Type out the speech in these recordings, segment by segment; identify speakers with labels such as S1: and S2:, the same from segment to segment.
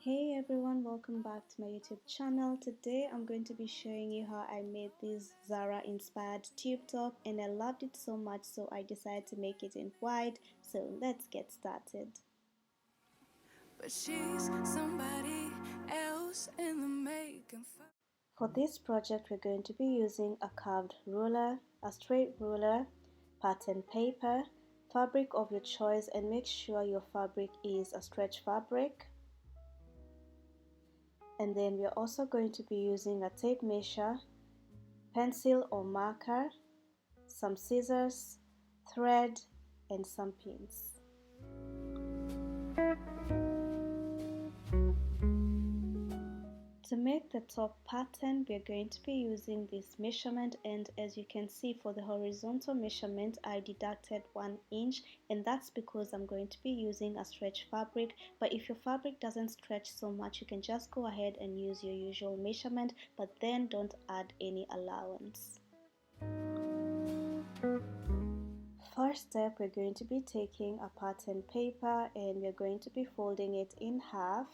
S1: Hey everyone, welcome back to my YouTube channel. Today I'm going to be showing you how I made this Zara inspired tube top and I loved it so much so I decided to make it in white. So let's get started.
S2: But she's somebody else in the making.
S1: For this project we're going to be using a curved ruler, a straight ruler, pattern paper, fabric of your choice, and make sure your fabric is a stretch fabric. And then we're also going to be using a tape measure, pencil or marker, some scissors, thread, and some pins. To make the top pattern, we're going to be using this measurement, and as you can see, for the horizontal measurement I deducted 1 inch, and that's because I'm going to be using a stretch fabric. But if your fabric doesn't stretch so much, you can just go ahead and use your usual measurement, but then don't add any allowance. First step, we're going to be taking a pattern paper and we're going to be folding it in half.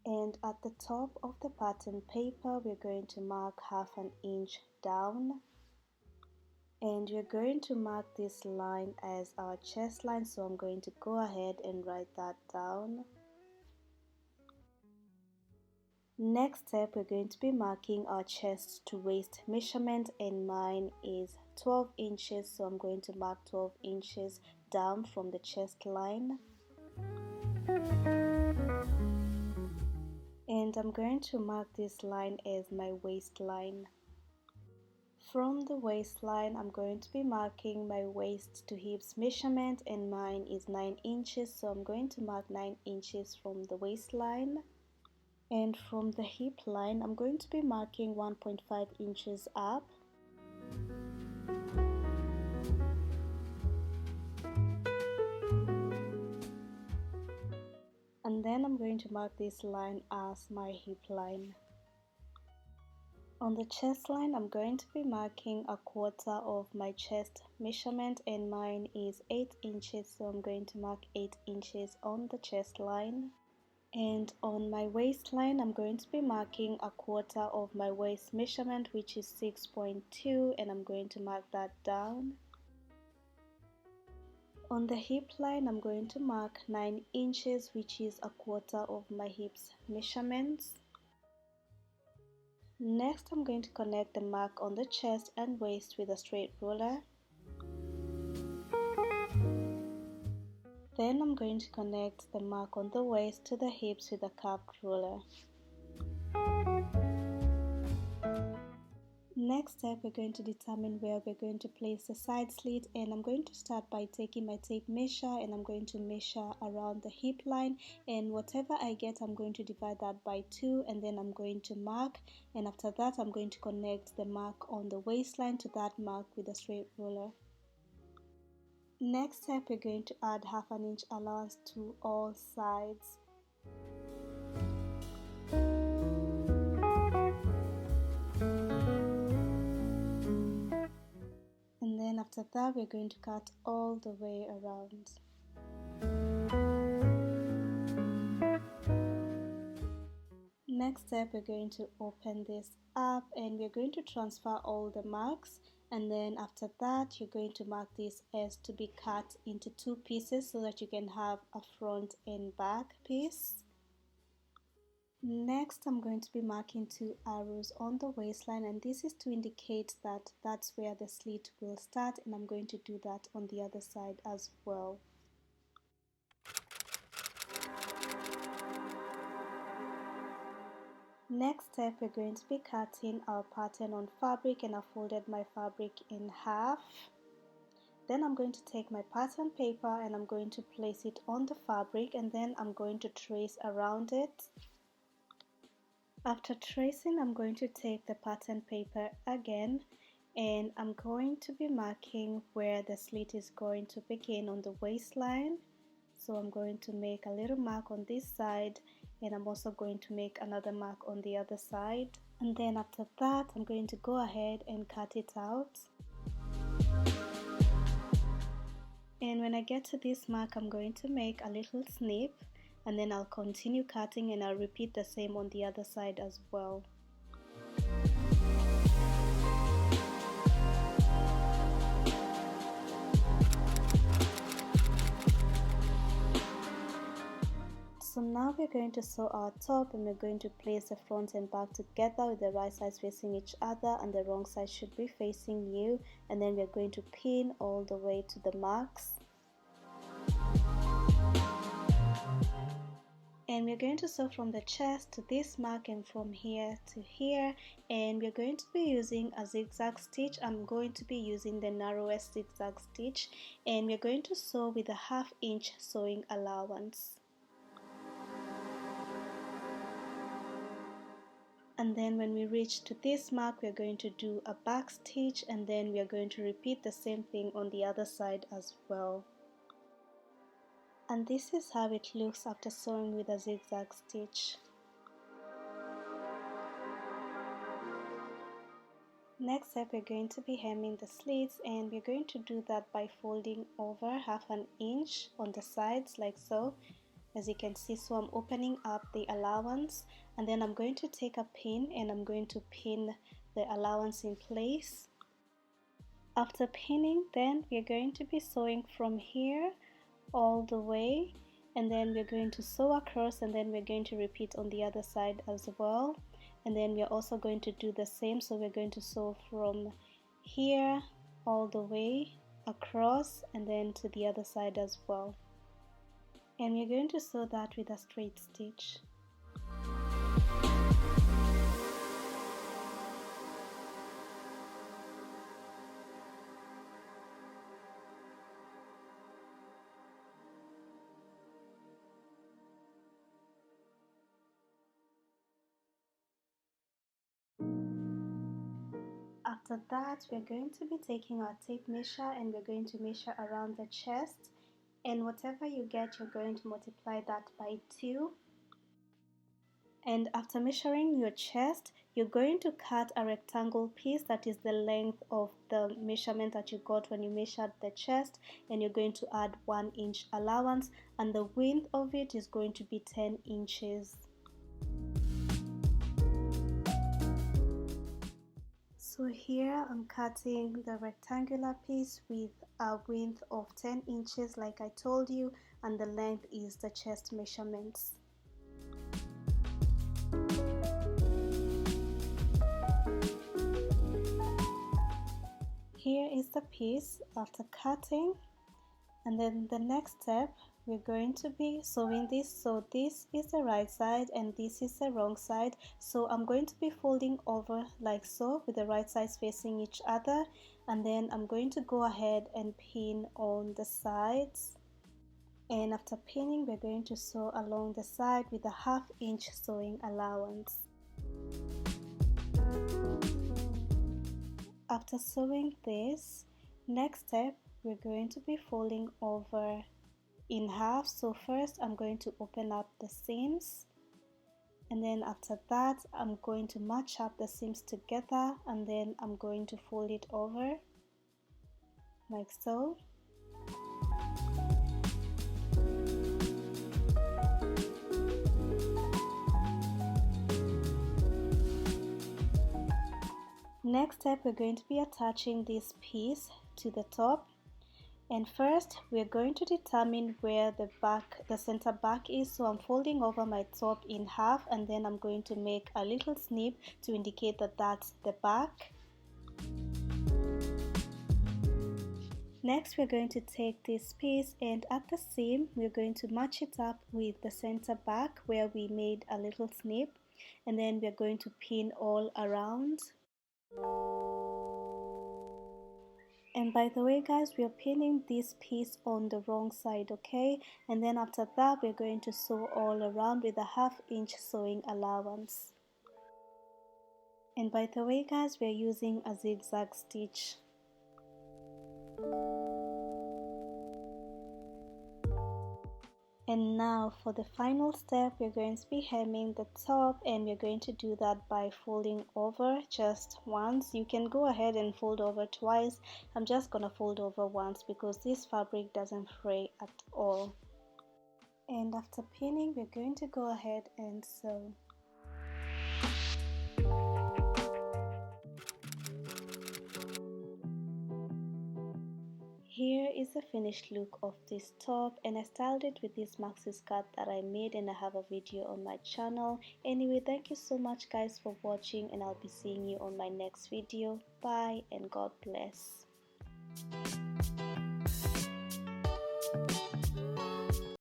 S1: And at the top of the pattern paper, we're going to mark 1/2 inch down. And we're going to mark this line as our chest line, so I'm going to go ahead and write that down. Next step, we're going to be marking our chest to waist measurement, and mine is 12 inches, so I'm going to mark 12 inches down from the chest line. And I'm going to mark this line as my waistline. From the waistline, I'm going to be marking my waist to hips measurement, and mine is 9 inches, so I'm going to mark 9 inches from the waistline. And from the hip line, I'm going to be marking 1.5 inches up. And then I'm going to mark this line as my hip line. On the chest line, I'm going to be marking 1/4 of my chest measurement, and mine is 8 inches, so I'm going to mark 8 inches on the chest line. And on my waistline, I'm going to be marking 1/4 of my waist measurement, which is 6.2, and I'm going to mark that down. On the hip line, I'm going to mark 9 inches, which is 1/4 of my hips measurements. Next, I'm going to connect the mark on the chest and waist with a straight ruler. Then I'm going to connect the mark on the waist to the hips with a curved ruler. Next step, we're going to determine where we're going to place the side slit, and I'm going to start by taking my tape measure and I'm going to measure around the hip line, and whatever I get I'm going to divide that by 2, and then I'm going to mark, and after that I'm going to connect the mark on the waistline to that mark with a straight ruler. Next step, we're going to add 1/2 inch allowance to all sides. And then after that we're going to cut all the way around. Next step, we're going to open this up and we're going to transfer all the marks, and then after that you're going to mark this as to be cut into 2 pieces so that you can have a front and back piece. Next, I'm going to be marking 2 arrows on the waistline, and this is to indicate that that's where the slit will start, and I'm going to do that on the other side as well. Next step, we're going to be cutting our pattern on fabric, and I folded my fabric in half. Then I'm going to take my pattern paper and I'm going to place it on the fabric, and then I'm going to trace around it. After tracing, I'm going to take the pattern paper again and I'm going to be marking where the slit is going to begin on the waistline. So I'm going to make a little mark on this side, and I'm also going to make another mark on the other side. And then after that, I'm going to go ahead and cut it out. And when I get to this mark, I'm going to make a little snip. and then I'll continue cutting and I'll repeat the same on the other side as well. So now we're going to sew our top, and we're going to place the front and back together with the right sides facing each other and the wrong side should be facing you, and then we're going to pin all the way to the marks. And we're going to sew from the chest to this mark and from here to here, and we're going to be using a zigzag stitch. I'm going to be using the narrowest zigzag stitch, and we're going to sew with a 1/2 inch sewing allowance. And then when we reach to this mark, we're going to do a back stitch, and then we are going to repeat the same thing on the other side as well. And this is how it looks after sewing with a zigzag stitch. Next step, we're going to be hemming the slits, and we're going to do that by folding over 1/2 inch on the sides like so, as you can see. So I'm opening up the allowance, and then I'm going to take a pin and I'm going to pin the allowance in place. After pinning, then we're going to be sewing from here all the way, and then we're going to sew across, and then we're going to repeat on the other side as well. And then we're also going to do the same, so we're going to sew from here all the way across and then to the other side as well. And we're going to sew that with a straight stitch. After that, we're going to be taking our tape measure and we're going to measure around the chest, and whatever you get, you're going to multiply that by 2. And after measuring your chest, you're going to cut a rectangle piece that is the length of the measurement that you got when you measured the chest, and you're going to add 1 inch allowance, and the width of it is going to be 10 inches. So here I'm cutting the rectangular piece with a width of 10 inches like I told you, and the length is the chest measurements. Here is the piece after cutting, and then the next step, we're going to be sewing this. So this is the right side and this is the wrong side, so I'm going to be folding over like so with the right sides facing each other, and then I'm going to go ahead and pin on the sides. And after pinning, we're going to sew along the side with a 1/2 inch sewing allowance. After sewing this, next step, we're going to be folding over in half. So first I'm going to open up the seams, and then after that I'm going to match up the seams together, and then I'm going to fold it over like so. Next step, we're going to be attaching this piece to the top, and first we're going to determine where the center back is. So I'm folding over my top in half, and then I'm going to make a little snip to indicate that that's the back. Next, we're going to take this piece, and at the seam we're going to match it up with the center back where we made a little snip, and then we're going to pin all around. And by the way guys, we are pinning this piece on the wrong side, okay? And then after that, we're going to sew all around with a 1/2 inch sewing allowance. And by the way guys, we're using a zigzag stitch. And now for the final step, we're going to be hemming the top, and we're going to do that by folding over just once. You can go ahead and fold over twice. I'm just gonna fold over once because this fabric doesn't fray at all. And after pinning, we're going to go ahead and sew. Here is the finished look of this top, and I styled it with this maxi skirt that I made, and I have a video on my channel. Anyway, thank you so much guys for watching, and I'll be seeing you on my next video. Bye and God bless.